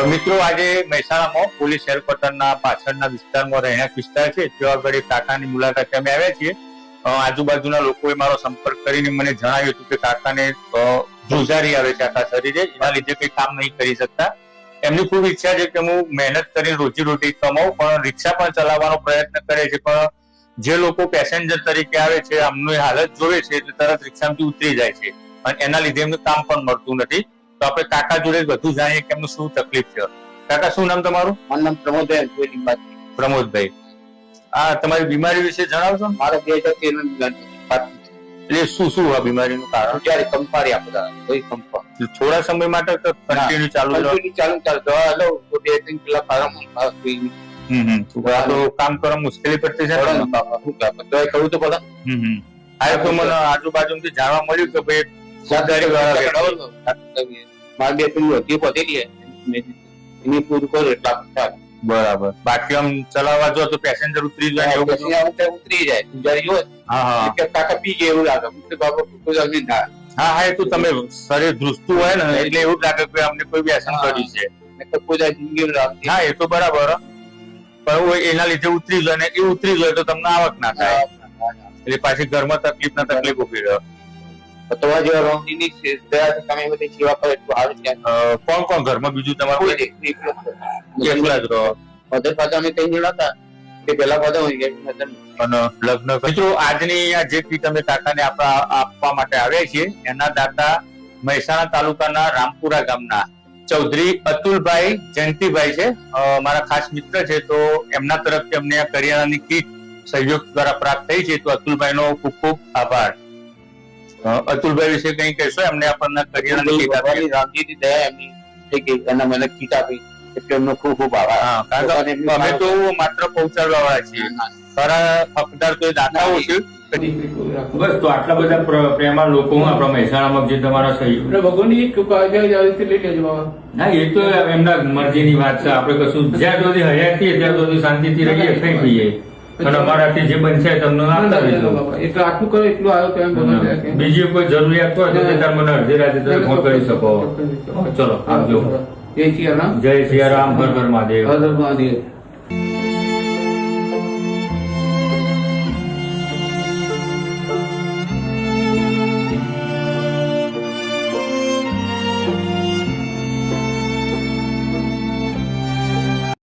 મિત્રો આજે મહેસાણામાં પોલીસ હેડક્વાર્ટરના પાછળના વિસ્તારમાં રહેણાંક વિસ્તાર છે ત્યાં આગળ કાકાની મુલાકાતે અમે આવ્યા છીએ. આજુબાજુના લોકોએ મારો સંપર્ક કરીને મને જણાવ્યું હતું કે કાકાને ધ્રુજારી આવે છે આખા શરીરે, એના લીધે કંઈ કામ નહીં કરી શકતા. એમની ખૂબ ઈચ્છા છે કે હું મહેનત કરીને રોજીરોટી કમાઉં, પણ રિક્ષા પણ ચલાવવાનો પ્રયત્ન કરે છે, પણ જે લોકો પેસેન્જર તરીકે આવે છે આમની હાલત જોવે છે એટલે તરત રિક્ષામાંથી ઉતરી જાય છે અને એના લીધે એમને કામ પણ મળતું નથી. તો આપણે કાકા જોડે વધુ જાણીએ કે એમનું શું તકલીફ છે. કાકા, શું નામ તમારું? મારું નામ પ્રમોદભાઈ. પ્રમોદભાઈ, આ તમારી બીમારી વિશે જણાવશો? મારે 2013 એટલે શું આ બીમારીનું કારણ? ત્યારે કંપારી આપતા કોઈ કંપા થોડા સમય માટે તો કન્ટિન્યુ ચાલુ દવા લો તો 2-3 કલાક આરામ તો કામ કરવા મુશ્કેલી પડતી છે. દવા કરવું તો પડે. આ તો મને આજુબાજુથી જાણવા મળ્યું કે ભાઈ સરકારી મારે 2 પેલું હતી પતેલી એની પૂરું કરો એટલા. બરાબર. બાકી આમ ચલાવવા જો તો પેસેન્જર ઉતરી જાય એવું બધું ઉતરી જાય ગુજારી હોય. હા કાકા પી જાય એવું લાગે. બાબા હા એ તો તમે શરીર ધ્રુજતું હોય ને એટલે એવું લાગે કે અમને કોઈ વ્યસન કર્યું છે. હા એ તો બરાબર, પણ એના લીધે ઉતરી જાય ને એ ઉતરી જાય તો તમને આવક ના થાય એટલે પાછી ઘરમાં તકલીફ ઉભી રહે. તમારા જેવા રોગની તમે બધી સેવા કરે એટલું આવે છે. કોણ કોણ ઘરમાં બીજું તમારું? એકલા જ રહો? મધર ફાધર અમે 3 જણા હતા. તે પેલા ફાધર હોય ગયા અને લગ્ન. મિત્રો આજની આ જે કીટ અમે કાકાને આપવા માટે આવ્યા છીએ એના દાતા મહેસાણા તાલુકાના રામપુરા ગામના ચૌધરી અતુલભાઈ જયંતિભાઈ છે. મારા ખાસ મિત્ર છે. તો એમના તરફથી અમને આ કરિયાણાની કીટ સહયોગ દ્વારા પ્રાપ્ત થઈ છે. તો અતુલભાઈનો ખૂબ ખૂબ આભાર. અતુલભાઈ વિશે કઈ કહેશો? એમને આપણને કરિયાણાની કીટ આપી. રામજીની દયા એમની થઈ ગઈ અને મને કીટ આપી એટલે એમનો ખૂબ ખૂબ આભાર. કારણ કે અમે તો માત્ર પહોંચાડવા વાળા છીએ, ખરા હકદાર તો દાતાઓ છે. બસ તો આટલા બધા પ્રેમાળ લોકો આપણા મહેસાણામાં જે તમારા સહયોગ ભગવાનની કૃપા લઈ લેજો. ના એ તો એમના મરજીની વાત છે. આપણે કશું જ્યાં સુધી હયાતી ત્યાં સુધી શાંતિથી રહીએ, ખાઈ પીએ અને અમારાથી જે બનશે તમને આપતા રહીશું. એટલે આટલું કરો એટલું આવ્યો. બીજી કોઈ જરૂરિયાત હોય તો તે મને અડધી રાતે તમે ફોન કરી શકો. ચલો આવજો. જય સિયારામ. જય સિયારામ. હર હર મહાદેવ. હર હર મહાદેવ.